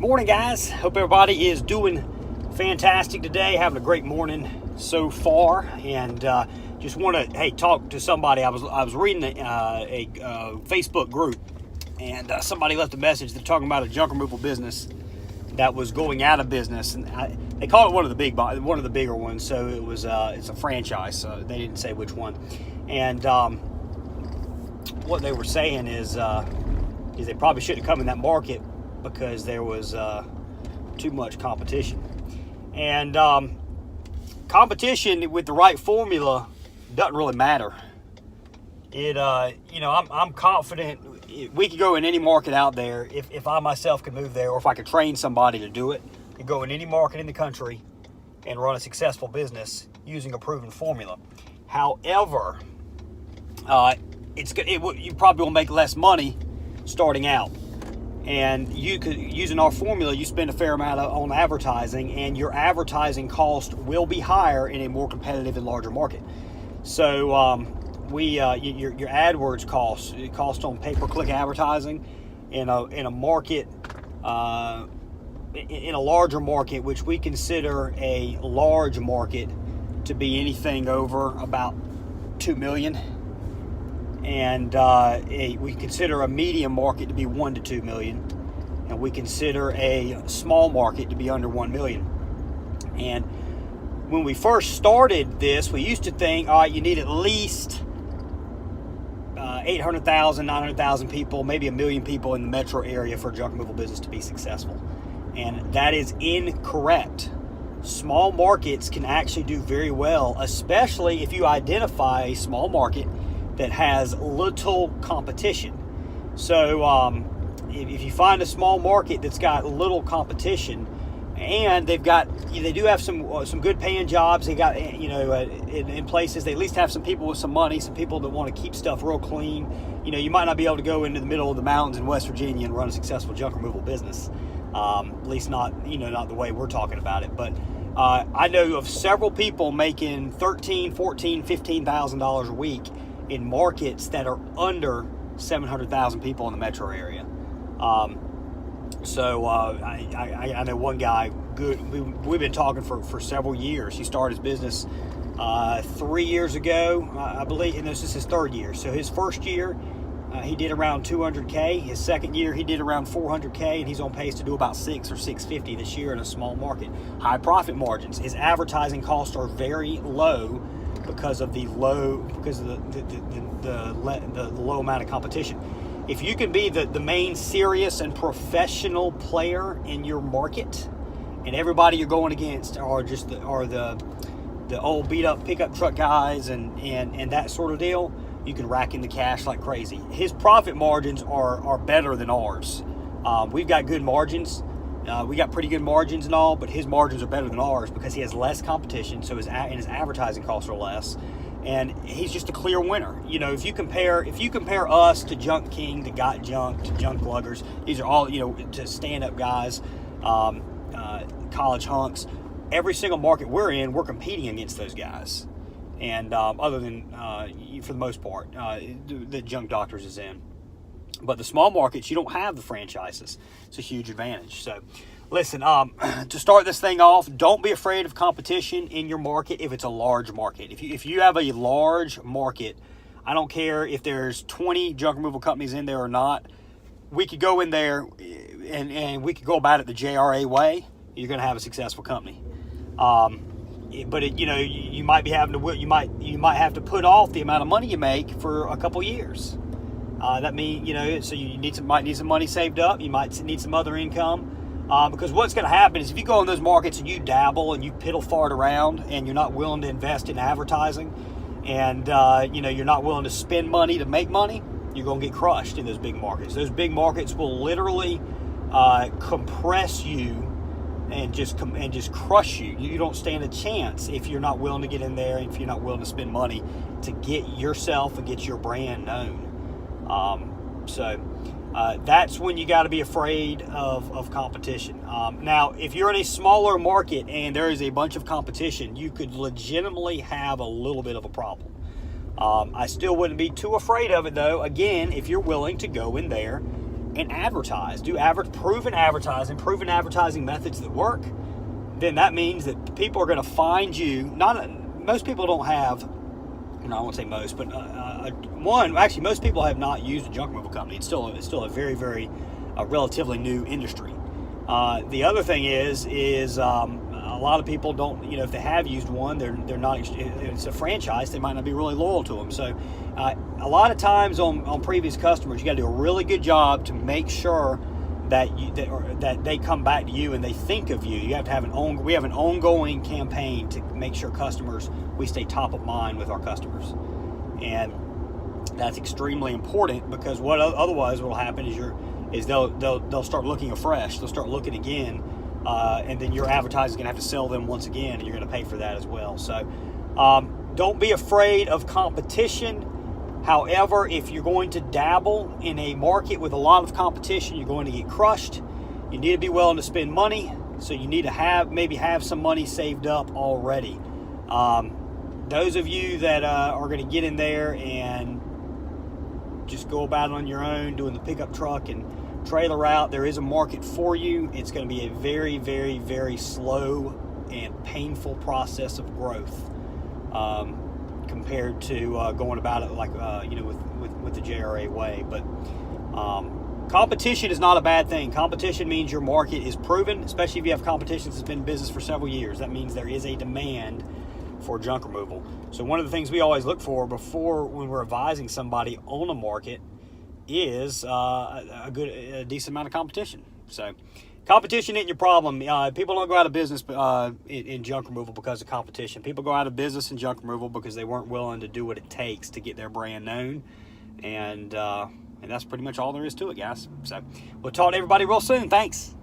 Morning, guys. Hope everybody is doing fantastic today, having a great morning so far, and just want to talk to somebody. I was reading a Facebook group, and somebody left a message. They're talking about a junk removal business that was going out of business, and they call it one of the bigger ones. So it was it's a franchise. So they didn't say which one, and what they were saying is they probably shouldn't have come in that market because there was too much competition. And competition with the right formula doesn't really matter. I'm confident we could go in any market out there if I myself could move there, or if I could train somebody to do it. You go in any market in the country and run a successful business using a proven formula. However, you probably will make less money starting out. And you could, using our formula, you spend a fair amount on advertising, and your advertising cost will be higher in a more competitive and larger market. So your AdWords cost on pay-per-click advertising in a market, in a larger market, which we consider a large market to be anything over about 2 million. And we consider a medium market to be 1 to 2 million, and we consider a small market to be under 1 million. And when we first started this, we used to think, all right, you need at least 800,000, 900,000 people, maybe 1 million people in the metro area for a junk removal business to be successful. And that is incorrect. Small markets can actually do very well, especially if you identify a small market that has little competition. So if you find a small market that's got little competition, and they do have some good paying jobs, they got in places they at least have some people with some money, some people that want to keep stuff real clean. You might not be able to go into the middle of the mountains in West Virginia and run a successful junk removal business, at least not the way we're talking about it. But I know of several people making $13,000, $14,000, $15,000 a week in markets that are under 700,000 people in the metro area. I know one guy, good. We've been talking for several years. He started his business 3 years ago, I believe, and this is his third year. So his first year, he did around 200K. His second year, he did around 400K, and he's on pace to do about 6 or 650 this year in a small market. High profit margins. His advertising costs are very low because of the low amount of competition. If you can be the main serious and professional player in your market, and everybody you're going against are the old beat up pickup truck guys and that sort of deal, you can rack in the cash like crazy. His profit margins are better than ours. We've got good margins. We got pretty good margins and all, but his margins are better than ours because he has less competition, so his advertising costs are less, and he's just a clear winner. If you compare us to Junk King, to Got Junk, to Junk Luggers, these are all to stand-up guys, college hunks. Every single market we're in, we're competing against those guys, and other than for the most part, the Junk Doctors is in. But the small markets, you don't have the franchises. It's a huge advantage. So, listen, to start this thing off, don't be afraid of competition in your market if it's a large market. If you have a large market, I don't care if there's 20 junk removal companies in there or not. We could go in there and we could go about it the JRA way. You're going to have a successful company. But you might be having to you might have to put off the amount of money you make for a couple years. That means, so you might need some money saved up. You might need some other income. Because what's going to happen is if you go in those markets and you dabble and you piddle fart around and you're not willing to invest in advertising and, you're not willing to spend money to make money, you're going to get crushed in those big markets. Those big markets will literally compress you and just crush you. You don't stand a chance if you're not willing to get in there, and if you're not willing to spend money to get yourself and get your brand known. That's when you got to be afraid of competition. Now, if you're in a smaller market and there is a bunch of competition, you could legitimately have a little bit of a problem. I still wouldn't be too afraid of it, though, again, if you're willing to go in there and advertise. Do proven advertising methods that work. Then that means that people are going to find you. Most people don't have, I won't say most, but most people have not used a junk removal company. It's still a very, very relatively new industry. The other thing is a lot of people don't, if they have used one, they're not, it's a franchise, they might not be really loyal to them. So a lot of times on previous customers, you got to do a really good job to make sure that they come back to you and they think of you. You have to have we have an ongoing campaign to make sure we stay top of mind with our customers. And that's extremely important, because otherwise what will happen is they'll start looking afresh. They'll start looking again, and then your advertiser is going to have to sell them once again, and you're going to pay for that as well. So don't be afraid of competition. However, if you're going to dabble in a market with a lot of competition, you're going to get crushed. You need to be willing to spend money, so you need to maybe have some money saved up already. Those of you that are going to get in there and just go about it on your own, doing the pickup truck and trailer route, there is a market for you. It's going to be a very, very, very slow and painful process of growth compared to going about it like with the JRA way. But competition is not a bad thing. Competition means your market is proven, especially if you have competition that's been in business for several years. That means there is a demand for junk removal. So one of the things we always look for when we're advising somebody on a market is a decent amount of competition. So competition isn't your problem. People don't go out of business in junk removal because of competition. People go out of business in junk removal because they weren't willing to do what it takes to get their brand known. And that's pretty much all there is to it, guys. So we'll talk to everybody real soon. Thanks.